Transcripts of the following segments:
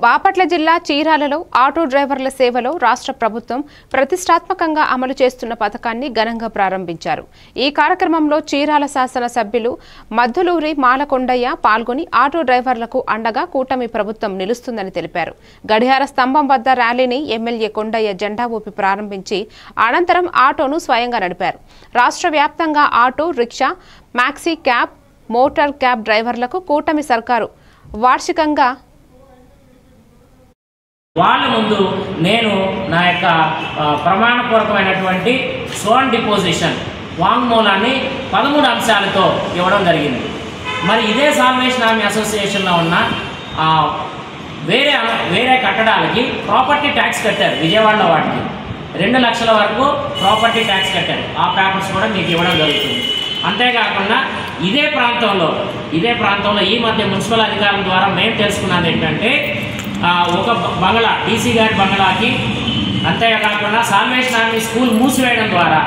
బాపట్ల జిల్లా చీరాలలో ఆటో డ్రైవర్ల సేవలో రాష్ట్ర ప్రభుత్వం ప్రతిష్టాత్మకంగా అమలు చేస్తున్న పథకాన్ని ఘనంగా ప్రారంభించారు. ఈ కార్యక్రమంలో చీరాల శాసన సభ్యులు మద్దులూరి మాలకొండయ్య పాల్గొని ఆటో డ్రైవర్లకు అండగా కూటమి ప్రభుత్వం నిలుస్తుందని తెలిపారు. గడియార స్తంభం వద్ద ర్యాలీని ఎమ్మెల్యే కొండయ్య జెండా ఊపి ప్రారంభించి అనంతరం ఆటోను స్వయంగా నడిపారు. రాష్ట్ర వ్యాప్తంగా auto, rickshaw, maxi cab, motor cab డ్రైవర్లకు కూటమి సర్కారు వార్షికంగా వాళ్ళ ముందు నేను నా యొక్క ప్రమాణపూర్వకమైనటువంటి స్వోన్ డిపోజిషన్ వాంగ్మూలాన్ని 13 అంశాలతో ఇవ్వడం జరిగింది. మరి ఇదే సాల్వేషన్ ఆర్మీ అసోసియేషన్లో ఉన్న వేరే కట్టడాలకి ప్రాపర్టీ ట్యాక్స్ కట్టారు. విజయవాడలో వాటికి 2 లక్షల వరకు ప్రాపర్టీ ట్యాక్స్ కట్టారు. ఆ పేపర్స్ కూడా మీకు ఇవ్వడం జరుగుతుంది. అంతేకాకుండా ఇదే ప్రాంతంలో ఈ మధ్య మున్సిపల్ అధికారుల ద్వారా మేము తెలుసుకున్నది ఏంటంటే ఒక బంగ్లా, డీసీ గారి బంగ్లాకి, అంతేకాకుండా సాల్వేషన్ ఆర్మీ స్కూల్ మూసివేయడం ద్వారా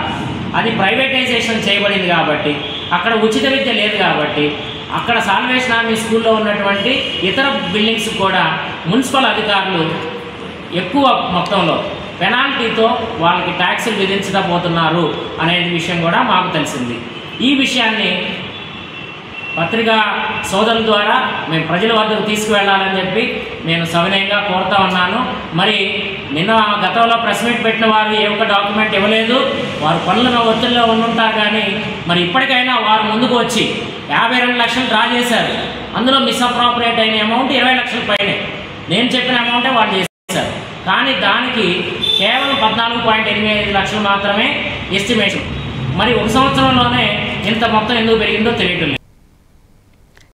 అది ప్రైవేటైజేషన్ చేయబడింది కాబట్టి అక్కడ ఉచిత విద్య లేదు కాబట్టి అక్కడ సాల్వేషన్ ఆర్మీ స్కూల్లో ఉన్నటువంటి ఇతర బిల్డింగ్స్ కూడా మున్సిపల్ అధికారులు ఎక్కువ మొత్తంలో పెనాల్టీతో వాళ్ళకి ట్యాక్సులు విధించబోతున్నారు అనే విషయం కూడా మాకు తెలిసింది. ఈ విషయాన్ని పత్రికా సోదరుల ద్వారా మేము ప్రజల వద్దకు తీసుకువెళ్ళాలని చెప్పి నేను సవినయంగా కోరుతా ఉన్నాను. మరి నిన్న గతంలో ప్రెస్ మీట్ పెట్టిన వారు ఏ ఒక్క డాక్యుమెంట్ ఇవ్వలేదు. వారు పనుల ఒత్తిడిలో ఉండుంటారు. కానీ మరి ఇప్పటికైనా వారు ముందుకు వచ్చి 52 లక్షలు డ్రా చేశారు. అందులో మిస్అప్రాపరియేట్ అయిన అమౌంట్ 20 లక్షల పైనే. నేను చెప్పిన అమౌంటే వాళ్ళు చేశారు. కానీ దానికి కేవలం 14.85 లక్షలు మాత్రమే ఎస్టిమేషన్. మరి 1 సంవత్సరంలోనే ఇంత మొత్తం ఎందుకు పెరిగిందో తెలియటం లేదు.